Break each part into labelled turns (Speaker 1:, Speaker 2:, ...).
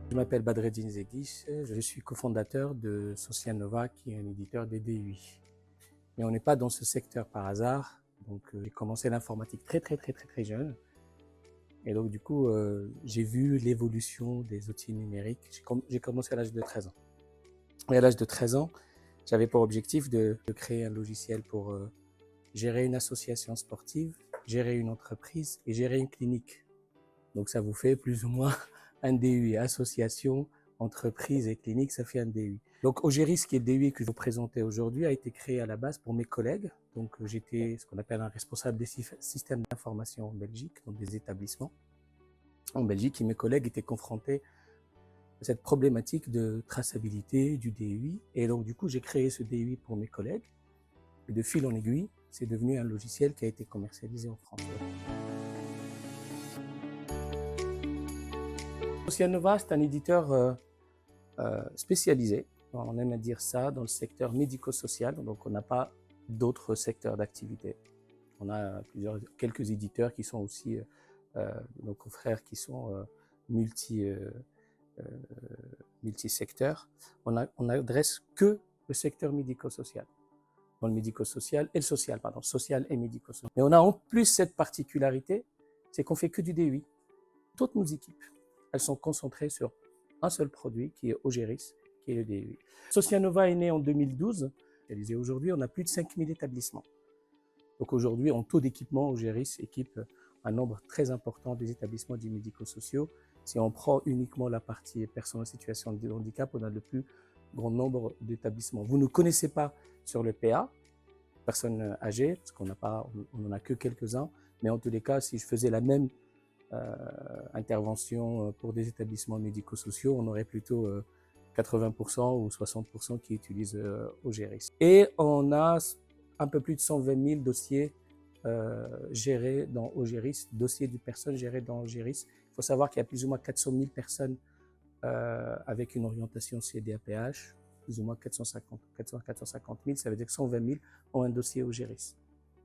Speaker 1: Je m'appelle Badreddine Zeguiche, je suis cofondateur de Socianova, qui est un éditeur des DUI. Mais on n'est pas dans ce secteur par hasard, donc j'ai commencé l'informatique très jeune. Et donc du coup, j'ai vu l'évolution des outils numériques. J'ai commencé à l'âge de 13 ans. Et à l'âge de 13 ans, j'avais pour objectif de créer un logiciel pour gérer une association sportive, gérer une entreprise et gérer une clinique. Donc ça vous fait plus ou moins un DUI, association, entreprise et clinique, ça fait un DUI. Donc Ogéris, qui est le DUI que je vous présentais aujourd'hui, a été créé à la base pour mes collègues. Donc j'étais ce qu'on appelle un responsable des systèmes d'information en Belgique, donc des établissements en Belgique, et mes collègues étaient confrontés à cette problématique de traçabilité du DUI. Et donc du coup, j'ai créé ce DUI pour mes collègues. Et de fil en aiguille, c'est devenu un logiciel qui a été commercialisé en France. Socianova, c'est un éditeur spécialisé, on aime à dire ça, dans le secteur médico-social. Donc on n'a pas d'autres secteurs d'activité. On a quelques éditeurs qui sont aussi nos confrères qui sont multi-secteurs. On n'adresse que le secteur médico-social. Dans le médico-social et le social, pardon, social et médico-social. Mais on a en plus cette particularité, c'est qu'on fait que du DUI. Toutes nos équipes, elles sont concentrées sur un seul produit qui est Ogéris, qui est le DUI. Socianova est né en 2012. Aujourd'hui, on a plus de 5000 établissements. Donc aujourd'hui, en taux d'équipement, Ogéris équipe un nombre très important des établissements dits médico-sociaux. Si on prend uniquement la partie personnes en situation de handicap, on a le plus grand nombre d'établissements. Vous ne connaissez pas sur le PA, personnes âgées, parce qu'on n'en a que quelques-uns, mais en tous les cas, si je faisais la même intervention pour des établissements médico-sociaux, on aurait plutôt 80% ou 60% qui utilisent Ogéris. Et on a un peu plus de 120 000 dossiers gérés dans Ogéris, dossiers de personnes gérés dans Ogéris. Il faut savoir qu'il y a plus ou moins 400 000 personnes avec une orientation CDAPH, plus ou moins 450 000, ça veut dire que 120 000 ont un dossier Ogéris.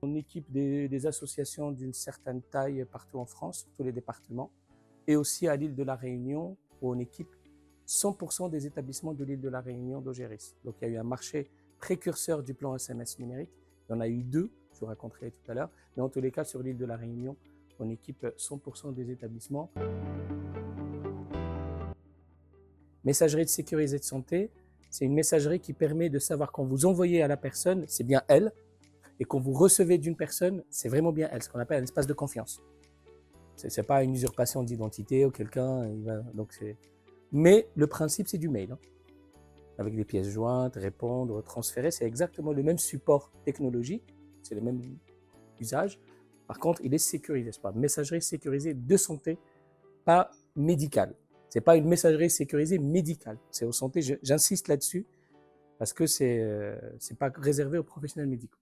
Speaker 1: On équipe des associations d'une certaine taille partout en France, tous les départements, et aussi à l'île de la Réunion, où on équipe 100% des établissements de l'île de la Réunion d'Ogéris. Donc il y a eu un marché précurseur du plan SMS numérique. Il y en a eu deux, je vous raconterai tout à l'heure, mais en tous les cas, sur l'île de la Réunion, on équipe 100% des établissements. Messagerie de sécurité de santé, c'est une messagerie qui permet de savoir quand vous envoyez à la personne, c'est bien elle, et quand vous recevez d'une personne, c'est vraiment bien elle, ce qu'on appelle un espace de confiance. Ce n'est pas une usurpation d'identité ou quelqu'un... Mais le principe, c'est du mail. Hein. Avec des pièces jointes, répondre, transférer, c'est exactement le même support technologique, c'est le même usage. Par contre, il est sécurisé. C'est pas une messagerie sécurisée de santé, pas médicale. Ce n'est pas une messagerie sécurisée médicale. C'est aux santé, j'insiste là-dessus, parce que ce n'est pas réservé aux professionnels médicaux.